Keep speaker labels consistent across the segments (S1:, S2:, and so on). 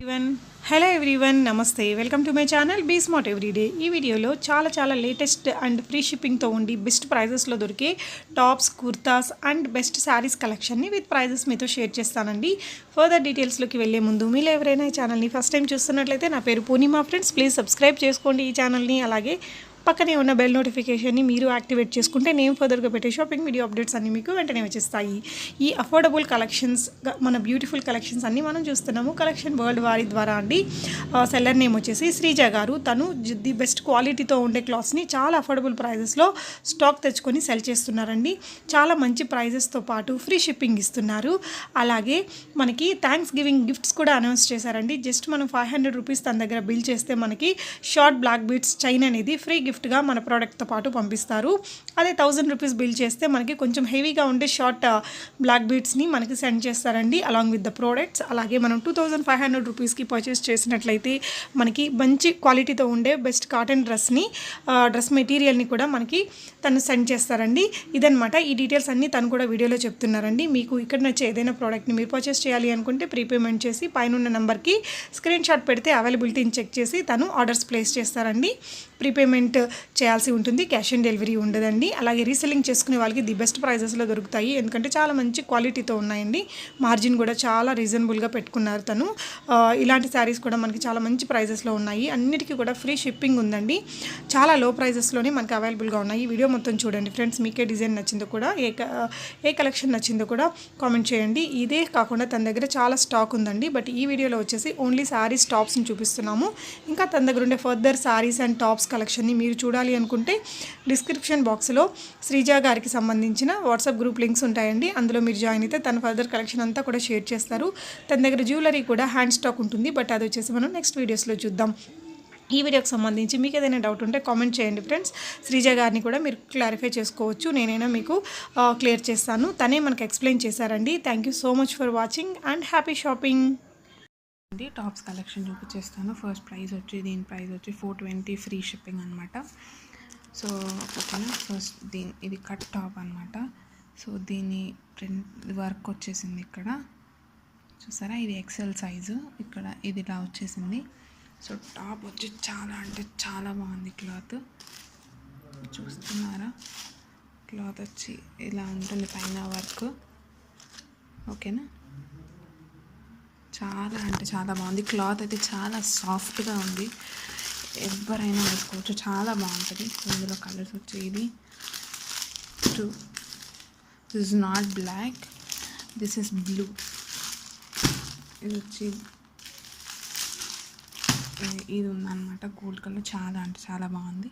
S1: Everyone hello everyone నమస్తే welcome to my channel be smart everyday. ఈ వీడియోలో చాలా లేటెస్ట్ అండ్ ఫ్రీ షిప్పింగ్తో ఉండి బెస్ట్ ప్రైజెస్లో దొరికే tops, kurtas and best saris కలెక్షన్ని విత్ ప్రైజెస్ మీతో షేర్ చేస్తానండి. ఫర్దర్ డీటెయిల్స్లోకి వెళ్ళే ముందు మీలో ఎవరైనా ఈ ఛానల్ని ఫస్ట్ టైం చూస్తున్నట్లయితే నా పేరు పూర్ణిమ ఫ్రెండ్స్, ప్లీజ్ సబ్స్క్రైబ్ చేసుకోండి ఈ ఛానల్ని. అలాగే పక్కనే ఉన్న బెల్ నోటిఫికేషన్ని మీరు యాక్టివేట్ చేసుకుంటే నేను ఫర్దర్గా పెట్టే షాపింగ్ వీడియో అప్డేట్స్ అన్నీ మీకు వెంటనే వచ్చేస్తాయి. ఈ అఫోర్డబుల్ కలెక్షన్స్, మన బ్యూటిఫుల్ కలెక్షన్స్ అన్నీ మనం చూస్తున్నాము కలెక్షన్ వరల్డ్ వారి ద్వారా అండి. సెల్లర్ నేమ్ వచ్చేసి శ్రీజ గారు. తను ది బెస్ట్ క్వాలిటీతో ఉండే క్లాత్స్ని చాలా అఫోర్డబుల్ ప్రైజెస్లో స్టాక్ తెచ్చుకొని సెల్ చేస్తున్నారండి. చాలా మంచి ప్రైజెస్తో పాటు ఫ్రీ షిప్పింగ్ ఇస్తున్నారు. అలాగే మనకి థ్యాంక్స్ గివింగ్ గిఫ్ట్స్ కూడా అనౌన్స్ చేశారండి. జస్ట్ మనం 500 రూపీస్ తన దగ్గర బిల్ చేస్తే మనకి షార్ట్ బ్లాక్ బీడ్స్ చైన్ అనేది ఫ్రీ గిఫ్ట్గా మన ప్రోడక్ట్తో పాటు పంపిస్తారు. అదే 1000 రూపీస్ బిల్ చేస్తే మనకి కొంచెం హెవీగా ఉండే షార్ట్ బ్లాక్ బీడ్స్ని మనకి సెండ్ చేస్తారండి అలాంగ్ విత్ ద ప్రోడక్ట్స్. అలాగే మనం 2500 రూపీస్కి పర్చేస్ చేసినట్లయితే మనకి మంచి క్వాలిటీతో ఉండే బెస్ట్ కాటన్ డ్రెస్ మెటీరియల్ని కూడా మనకి తను సెండ్ చేస్తారండి. ఇదనమాట ఈ డీటెయిల్స్ అన్నీ తను కూడా వీడియోలో చెప్తున్నారండి. మీకు ఇక్కడ నచ్చే ఏదైనా ప్రోడక్ట్ని మీరు పర్చేస్ చేయాలి అనుకుంటే ప్రీపేమెంట్ చేసి పైన నెంబర్కి స్క్రీన్ షాట్ పెడితే అవైలబిలిటీని చెక్ చేసి తను ఆర్డర్స్ ప్లేస్ చేస్తారండి. ప్రీపేమెంట్ చేయాల్సి ఉంటుంది, క్యాష్ ఆన్ డెలివరీ ఉండదండి. అలాగే రీసెల్లింగ్ చేసుకునే వాళ్ళకి ది బెస్ట్ ప్రైజెస్లో దొరుకుతాయి, ఎందుకంటే చాలా మంచి క్వాలిటీతో ఉన్నాయండి. మార్జిన్ కూడా చాలా రీజనబుల్గా పెట్టుకున్నారు తను. ఇలాంటి శారీస్ కూడా మనకి చాలా మంచి ప్రైజెస్లో ఉన్నాయి. అన్నిటికీ కూడా ఫ్రీ షిప్పింగ్ ఉందండి. చాలా లో ప్రైజెస్లోనే మనకి అవైలబుల్గా ఉన్నాయి. వీడియో మొత్తం చూడండి ఫ్రెండ్స్. మీకే డిజైన్ నచ్చిందో కూడా ఏ కలెక్షన్ నచ్చిందో కూడా కామెంట్ చేయండి. ఇదే కాకుండా తన దగ్గర చాలా స్టాక్ ఉందండి. బట్ ఈ వీడియోలో వచ్చేసి ఓన్లీ శారీస్ టాప్స్ని చూపిస్తున్నాము. ఇంకా తన దగ్గర ఉండే ఫర్దర్ శారీస్ అండ్ టాప్స్ కలెక్షన్ని మీరు చూడాలి అనుకుంటే డిస్క్రిప్షన్ బాక్స్లో శ్రీజ గారికి సంబంధించిన వాట్సాప్ గ్రూప్ లింక్స్ ఉంటాయండి. అందులో మీరు జాయిన్ అయితే తన ఫర్దర్ కలెక్షన్ అంతా కూడా షేర్ చేస్తారు. తన దగ్గర జ్యువెలరీ కూడా హ్యాండ్ స్టాక్ ఉంటుంది. బట్ అది వచ్చేసి మనం నెక్స్ట్ వీడియోస్లో చూద్దాం. ఈ వీడియోకి సంబంధించి మీకు ఏదైనా డౌట్ ఉంటే కామెంట్ చేయండి ఫ్రెండ్స్. శ్రీజ గారిని కూడా మీరు క్లారిఫై చేసుకోవచ్చు, నేనైనా మీకు క్లియర్ చేస్తాను. తనే మనకు ఎక్స్ప్లెయిన్ చేశారండి. Thank you so much for watching and happy shopping.
S2: Tops collection చూపించేస్తాను. ఫస్ట్ ప్రైస్ వచ్చి దీని ప్రైస్ వచ్చి 420 ఫ్రీ షిప్పింగ్ అనమాట. సో ఓకేనా. ఫస్ట్ ఇది కట్ టాప్ అనమాట. సో దీని ప్రింట్ వర్క్ వచ్చేసింది ఇక్కడ చూసారా. ఇది ఎక్సెల్ సైజు. ఇక్కడ ఇది ఇలా వచ్చేసింది. సో టాప్ వచ్చి చాలా అంటే చాలా బాగుంది. క్లాత్ చూస్తున్నారా. క్లాత్ వచ్చి ఇలా ఉంటుంది, పైన వర్క్. ఓకేనా. చాలా అంటే చాలా బాగుంది. క్లాత్ అయితే చాలా సాఫ్ట్గా ఉంది, ఎవరైనా వేసుకోవచ్చు, చాలా బాగుంటుంది. ఇందులో కలర్స్ వచ్చి ఇది this is not black, this is blue. ఇది వచ్చి ఇది ఉందన్నమాట, గోల్డ్ కలర్. చాలా అంటే చాలా బాగుంది.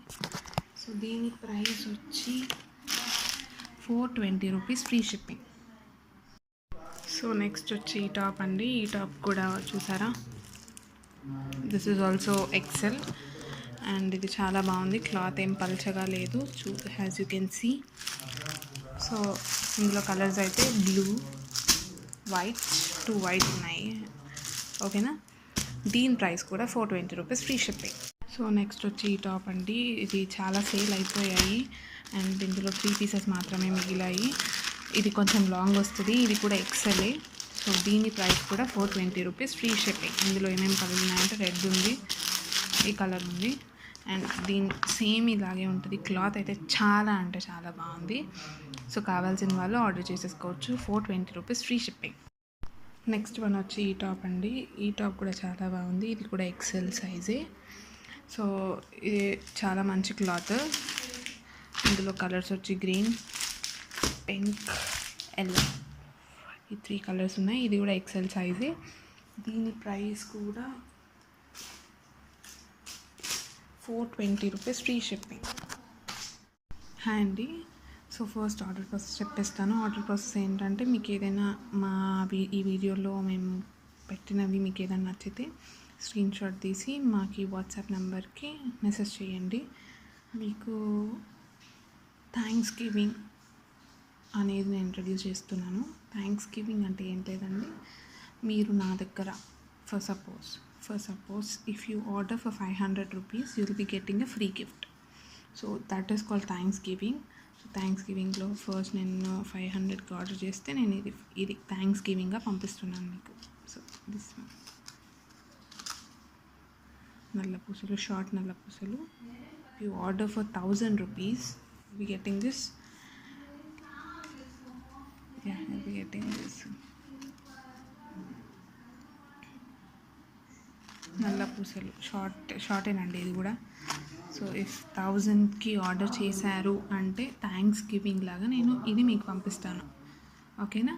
S2: సో దీని ప్రైస్ వచ్చి 420 rupees free shipping. So next వచ్చి ఈ టాప్ అండి. ఈ టాప్ కూడా చూసారా. This is also excel and ఇది చాలా బాగుంది. క్లాత్ ఏం పల్చగా లేదు, as you can see. So ఇందులో కలర్స్ అయితే బ్లూ, వైట్, 2 వైట్ ఉన్నాయి. ఓకేనా. దీని ప్రైస్ కూడా 420 rupees free shipping. So next వచ్చి ఈ టాప్ అండి. ఇది చాలా సేల్ అయిపోయాయి అండ్ ఇందులో 3 పీసెస్ మాత్రమే మిగిలాయి. ఇది కొంచెం లాంగ్ వస్తుంది, ఇది కూడా ఎక్సెలే. సో దీని ప్రైస్ కూడా 420 రూపీస్ ఫ్రీ షిప్పింగ్. ఇందులో ఏమేమి కలర్ ఉన్నాయంటే రెడ్ ఉంది, ఈ కలర్ ఉంది అండ్ దీని సేమ్ ఇలాగే ఉంటుంది. క్లాత్ అయితే చాలా అంటే చాలా బాగుంది. సో కావాల్సిన వాళ్ళు ఆర్డర్ చేసేసుకోవచ్చు. 420 rupees free shipping. Next one వచ్చి ఈ టాప్ అండి. ఈ టాప్ కూడా చాలా బాగుంది. ఇది కూడా ఎక్సెల్ సైజే. సో ఇది చాలా మంచి క్లాత్. ఇందులో కలర్స్ వచ్చి గ్రీన్, పింక్, ఎల్లో, ఈ 3 కలర్స్ ఉన్నాయి. ఇది కూడా ఎక్సెల్ సైజే. దీని ప్రైస్ కూడా 420 రూపీస్ ఫ్రీ షిప్పింగ్. హాయ్ అండి. సో ఫస్ట్ ఆర్డర్ ప్రాసెస్ చెప్పేస్తాను. ఆర్డర్ ప్రాసెస్ ఏంటంటే మీకు ఏదైనా ఈ వీడియోలో మేము పెట్టినవి మీకు ఏదైనా నచ్చితే స్క్రీన్ షాట్ తీసి మాకు వాట్సాప్ నెంబర్కి మెసేజ్ చేయండి. మీకు థ్యాంక్స్ గివింగ్ అనేది నేను ఇంట్రడ్యూస్ చేస్తున్నాను. థ్యాంక్స్ గివింగ్ అంటే ఏం లేదండి. మీరు నా దగ్గర for suppose if you order for 500 rupees you will be getting a free gift. So that is called thanksgiving. So థ్యాంక్స్ గివింగ్లో ఫస్ట్ నేను 500కి ఆర్డర్ చేస్తే నేను ఇది థ్యాంక్స్ గివింగ్గా పంపిస్తున్నాను మీకు. సో దిస్ నల్ల పూసలు, షార్ట్ నల్ల పూసలు. You order for 1000 rupees, be getting this. Yeah, I'll be getting this. నల్ల పూసలు షార్టేనండి ఇది కూడా. సో ఇఫ్ 1000కి ఆర్డర్ చేశారు అంటే థ్యాంక్స్ గివింగ్ లాగా నేను ఇది మీకు పంపిస్తాను, ఓకేనా?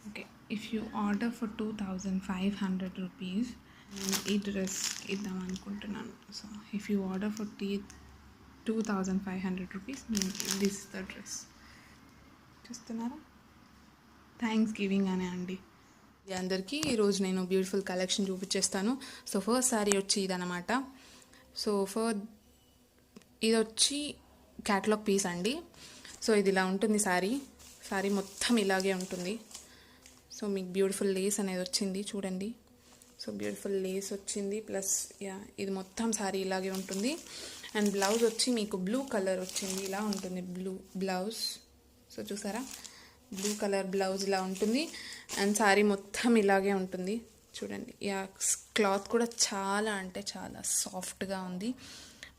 S2: Okay, if you order for 2500 rupees ఈ డ్రెస్ ఇద్దాం అనుకుంటున్నాను. So if you order for 2500 rupees this the dress. చూస్తున్నారా, థ్యాంక్స్ గివింగ్ అనే అండి. అందరికీ ఈరోజు నేను బ్యూటిఫుల్ కలెక్షన్ చూపించేస్తాను. సో ఫస్ట్ శారీ వచ్చి ఇదనమాట. సో ఇది వచ్చి క్యాటలాగ్ పీస్ అండి. సో ఇది ఇలా ఉంటుంది శారీ మొత్తం ఇలాగే ఉంటుంది. సో మీకు బ్యూటిఫుల్ లేస్ అనేది వచ్చింది చూడండి. సో బ్యూటిఫుల్ లేస్ వచ్చింది, ప్లస్ ఇది మొత్తం శారీ ఇలాగే ఉంటుంది. అండ్ బ్లౌజ్ వచ్చి మీకు బ్లూ కలర్ వచ్చింది, ఇలా ఉంటుంది బ్లూ బ్లౌజ్. సో చూసారా, బ్లూ కలర్ బ్లౌజ్ ఇలా ఉంటుంది. అండ్ శారీ మొత్తం ఇలాగే ఉంటుంది చూడండి. క్లాత్ కూడా చాలా అంటే చాలా సాఫ్ట్గా ఉంది.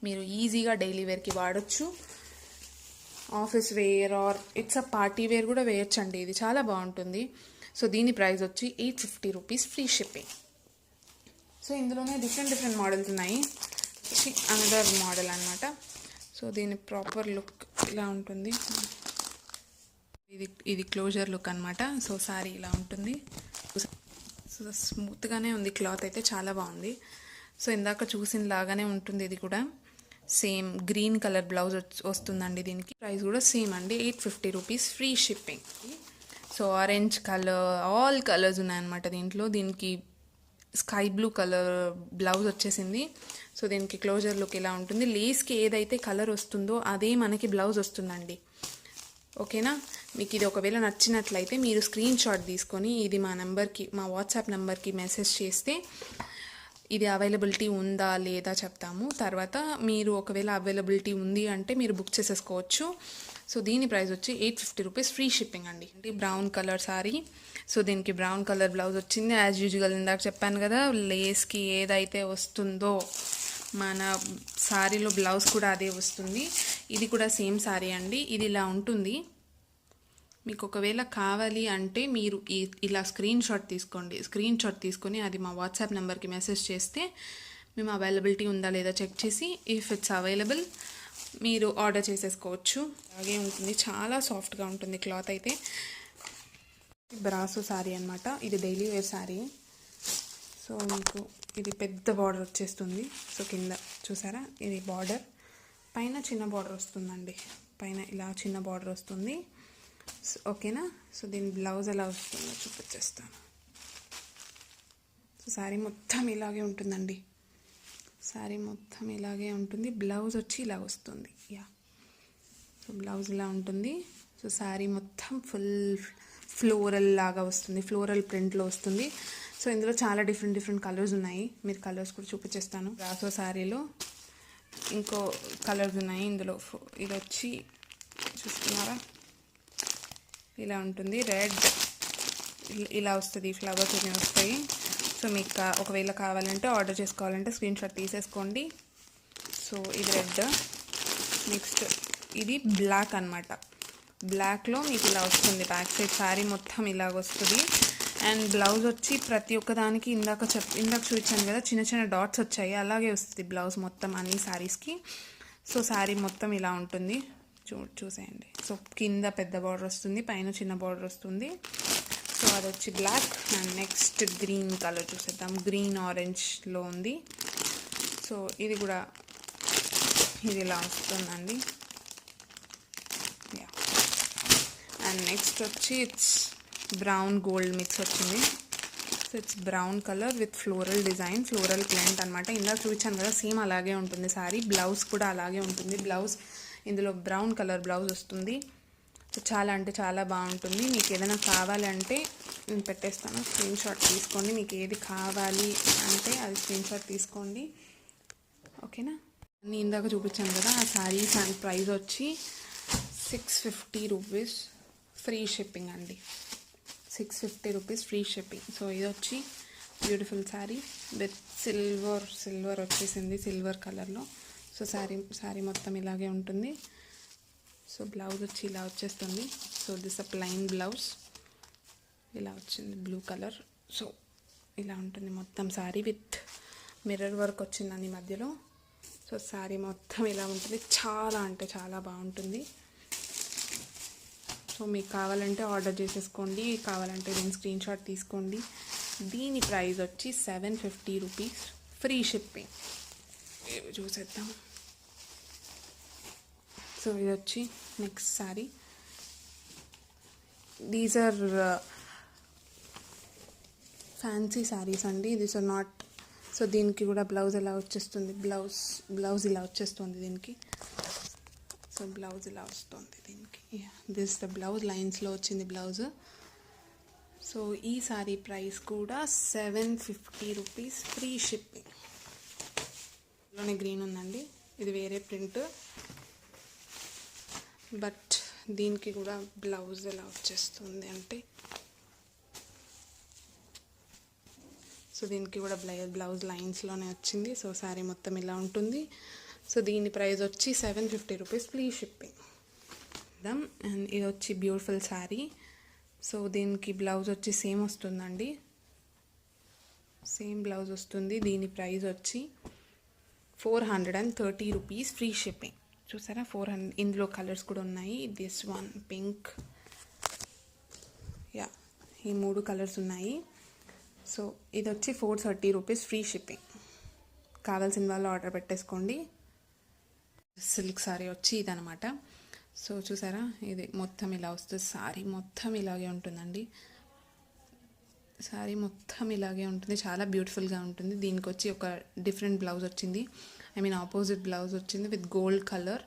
S2: మీరు ఈజీగా డైలీ వేర్కి వాడచ్చు, office wear or it's a party wear కూడా వేయచ్చండి. ఇది చాలా బాగుంటుంది. సో దీని ప్రైస్ వచ్చి 850 rupees, ఫ్రీ షిప్పింగ్. సో ఇందులోనే డిఫరెంట్ మోడల్స్ ఉన్నాయి. అనదర్ మోడల్ అనమాట. సో దీని ప్రాపర్ లుక్ ఇలా ఉంటుంది. ఇది క్లోజర్ లుక్ అనమాట. సో శారీ ఇలా ఉంటుంది. సో స్మూత్గానే ఉంది, క్లాత్ అయితే చాలా బాగుంది. సో ఇందాక చూసిన లాగానే ఉంటుంది. ఇది కూడా సేమ్ గ్రీన్ కలర్ బ్లౌజ్ వస్తుందండి. దీనికి ప్రైస్ కూడా సేమ్ అండి, 850 rupees, free shipping. So orange colour, all colours ఉన్నాయన్నమాట దీంట్లో. దీనికి స్కై బ్లూ కలర్ బ్లౌజ్ వచ్చేసింది. సో దీనికి క్లోజర్ లుక్ ఇలా ఉంటుంది. లేస్కి ఏదైతే కలర్ వస్తుందో అదే మనకి బ్లౌజ్ వస్తుందండి, ఓకేనా? మీకు ఇది ఒకవేళ నచ్చినట్లయితే మీరు స్క్రీన్ షాట్ తీసుకొని ఇది మా వాట్సాప్ నెంబర్కి మెసేజ్ చేస్తే ఇది అవైలబిలిటీ ఉందా లేదా చెప్తాము. తర్వాత మీరు ఒకవేళ అవైలబిలిటీ ఉంది అంటే మీరు బుక్ చేసేసుకోవచ్చు. సో దీని ప్రైస్ వచ్చి 850 rupees, ఫ్రీ షిప్పింగ్ అండి. అంటే బ్రౌన్ కలర్ శారీ. సో దీనికి బ్రౌన్ కలర్ బ్లౌజ్ వచ్చింది. యాజ్ యూజువల్ ఇందాక చెప్పాను కదా, లేస్కి ఏదైతే వస్తుందో మన శారీలో బ్లౌజ్ కూడా అదే వస్తుంది. ఇది కూడా సేమ్ శారీ అండి. ఇది ఇలా ఉంటుంది. మీకు ఒకవేళ కావాలి అంటే మీరు ఇలా స్క్రీన్ షాట్ తీసుకొని అది మా వాట్సాప్ నెంబర్కి మెసేజ్ చేస్తే మేము అవైలబిలిటీ ఉందా లేదా చెక్ చేసి ఇఫ్ ఇట్స్ అవైలబుల్ మీరు ఆర్డర్ చేసేసుకోవచ్చు. అలాగే ఉంటుంది, చాలా సాఫ్ట్గా ఉంటుంది క్లాత్ అయితే. బ్రాసో శారీ అనమాట. ఇది డైలీ వేర్ శారీ. సో మీకు ఇది పెద్ద బార్డర్ వచ్చేస్తుంది. సో కింద చూసారా, ఇది బార్డర్, పైన చిన్న బార్డర్ వస్తుందండి. పైన ఇలా చిన్న బార్డర్ వస్తుంది, ఓకేనా? సో దీని బ్లౌజ్ ఎలా వస్తుందో చూపించేస్తాను. సో శారీ మొత్తం ఇలాగే ఉంటుందండి. శారీ మొత్తం ఇలాగే ఉంటుంది. బ్లౌజ్ వచ్చి ఇలా వస్తుంది. సో బ్లౌజ్ ఇలా ఉంటుంది. సో శారీ మొత్తం ఫుల్ ఫ్లోరల్ లాగా వస్తుంది, ఫ్లోరల్ ప్రింట్లో వస్తుంది. సో ఇందులో చాలా డిఫరెంట్ కలర్స్ ఉన్నాయి. మీరు కలర్స్ కూడా చూపించేస్తాను. బ్రాసో శారీలో ఇంకో కలర్స్ ఉన్నాయి ఇందులో. ఇది వచ్చి చూస్తున్నారా, ఇలా ఉంటుంది. రెడ్ ఇలా వస్తుంది, ఫ్లవర్స్ అన్నీ వస్తాయి. సో మీకు ఒకవేళ కావాలంటే ఆర్డర్ చేసుకోవాలంటే స్క్రీన్ షాట్ తీసేసుకోండి. సో ఇది రెడ్. నెక్స్ట్ ఇది బ్లాక్ అనమాట. బ్లాక్లో మీకు ఇలా వస్తుంది. బ్యాక్ సైడ్ శారీ మొత్తం ఇలాగ వస్తుంది. అండ్ బ్లౌజ్ వచ్చి ప్రతి ఒక్కదానికి ఇందాక చూపించాను కదా, చిన్న డాట్స్ వచ్చాయి, అలాగే వస్తుంది బ్లౌజ్ మొత్తం అన్ని శారీస్కి. సో శారీ మొత్తం ఇలా ఉంటుంది. చూసేయండి. సో కింద పెద్ద బార్డర్ వస్తుంది, పైన చిన్న బార్డర్ వస్తుంది. సో అది వచ్చి black. And next green colour చూసేద్దాం. గ్రీన్ ఆరెంజ్లో ఉంది. సో ఇది కూడా ఇది ఇలా వస్తుందండి. అండ్ నెక్స్ట్ వచ్చి ఇట్స్ బ్రౌన్ గోల్డ్ మిక్స్ వచ్చింది. So it's brown colour with floral design, floral print అనమాట. ఇందాక చూపించాను కదా, సేమ్ అలాగే ఉంటుంది శారీ. బ్లౌజ్ కూడా అలాగే ఉంటుంది. బ్లౌజ్ ఇందులో బ్రౌన్ కలర్ బ్లౌజ్ వస్తుంది. సో చాలా అంటే చాలా బాగుంటుంది. మీకు ఏదైనా కావాలంటే నేను పెట్టేస్తాను, స్క్రీన్ షాట్ తీసుకోండి. మీకు ఏది కావాలి అంటే అది స్క్రీన్ షాట్ తీసుకోండి, ఓకేనా? నేను ఇందాక చూపించాను కదా, ఆ శారీస్ అండ్ ప్రైస్ వచ్చి 650 rupees, ఫ్రీ షిప్పింగ్ అండి. 650 rupees, ఫ్రీ షిప్పింగ్. సో ఇది వచ్చి బ్యూటిఫుల్ శారీ విత్ సిల్వర్ వచ్చేసింది, సిల్వర్ కలర్లో. సో శారీ మొత్తం ఇలాగే ఉంటుంది. సో బ్లౌజ్ వచ్చి ఇలా వచ్చేస్తుంది. So this a plain blouse ఇలా వచ్చింది, బ్లూ కలర్. సో ఇలా ఉంటుంది మొత్తం శారీ విత్ మిర్రర్ వర్క్ వచ్చిందండి మధ్యలో. సో శారీ మొత్తం ఇలా ఉంటుంది, చాలా అంటే చాలా బాగుంటుంది. సో మీకు కావాలంటే ఆర్డర్ చేసేసుకోండి, కావాలంటే దీని స్క్రీన్ షాట్ తీసుకోండి. దీని ప్రైస్ వచ్చి 750 రూపీస్, ఫ్రీ షిప్పింగ్. ఇవి చూసేద్దాం. సో ఇది వచ్చి next sari. These are fancy saris అండి, దీస్ ఆర్ నాట్. సో దీనికి కూడా బ్లౌజ్ ఎలా వచ్చేస్తుంది, బ్లౌజ్ ఇలా వచ్చేస్తుంది దీనికి. సో బ్లౌజ్ ఇలా వస్తుంది దీనికి. దిస్ ద బ్లౌజ్, లైన్స్లో వచ్చింది బ్లౌజ్. సో ఈ సారీ ప్రైస్ కూడా 750 రూపీస్, ఫ్రీ షిప్పింగ్. లోనే గ్రీన్ ఉందండి, ఇది వేరే ప్రింట్, బట్ దీనికి కూడా బ్లౌజ్ ఎలా వచ్చేస్తుంది అంటే, సో దీనికి కూడా బ్లౌజ్ లైన్స్లోనే వచ్చింది. సో శారీ మొత్తం ఇలా ఉంటుంది. సో దీని ప్రైస్ వచ్చి 750 రూపీస్, ఫ్రీ షిప్పింగ్. అండ్ ఇది వచ్చి బ్యూటిఫుల్ శారీ. సో దీనికి బ్లౌజ్ వచ్చి సేమ్ వస్తుందండి, సేమ్ బ్లౌజ్ వస్తుంది. దీని ప్రైస్ వచ్చి 430 రూపీస్, ఫ్రీ షిప్పింగ్. చూసారా 400. ఇందులో కలర్స్ కూడా ఉన్నాయి. దిస్ వన్ పింక్, యా ఈ 3 కలర్స్ ఉన్నాయి. సో ఇది వచ్చి 430 రూపీస్, ఫ్రీ షిప్పింగ్. కావాల్సిన వాళ్ళు ఆర్డర్ పెట్టేసుకోండి. సిల్క్ సారీ వచ్చి ఇదనమాట. సో చూసారా ఇది మొత్తం ఇలా వస్తుంది, సారీ మొత్తం ఇలాగే ఉంటుందండి. సారీ మొత్తం ఇలాగే ఉంటుంది, చాలా బ్యూటిఫుల్గా ఉంటుంది. దీనికి వచ్చి ఒక డిఫరెంట్ బ్లౌజ్ వచ్చింది, ఆపోజిట్ బ్లౌజ్ వచ్చింది విత్ గోల్డ్ కలర్.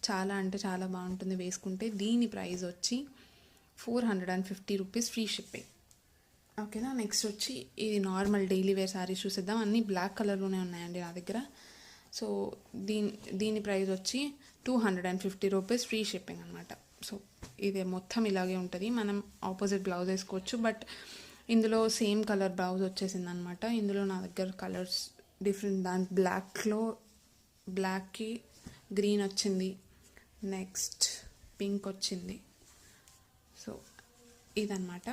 S2: చాలా అంటే చాలా బాగుంటుంది వేసుకుంటే. దీని ప్రైస్ వచ్చి 450 రూపీస్, ఫ్రీ షిప్పింగ్. ఓకేనా. నెక్స్ట్ వచ్చి ఇది నార్మల్ డైలీ వేర్ శారీస్ చూసేద్దాం. అన్నీ బ్లాక్ కలర్లోనే ఉన్నాయండి నా దగ్గర. సో దీని ప్రైస్ వచ్చి 250 రూపీస్, ఫ్రీ షిప్పింగ్ అనమాట. సో ఇది మొత్తం ఇలాగే ఉంటుంది, మనం ఆపోజిట్ బ్లౌజ్ వేసుకోవచ్చు. బట్ ఇందులో సేమ్ కలర్ బ్లౌజ్ వచ్చేసింది అనమాట. ఇందులో నా దగ్గర కలర్స్ డిఫరెంట్, దాని బ్లాక్కి గ్రీన్ వచ్చింది, నెక్స్ట్ పింక్ వచ్చింది. సో ఇదనమాట.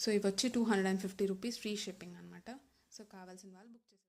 S2: సో ఇవి వచ్చి 250 రూపీస్, ఫ్రీ షిప్పింగ్ అనమాట. సో కావాల్సిన వాళ్ళు బుక్ చేసి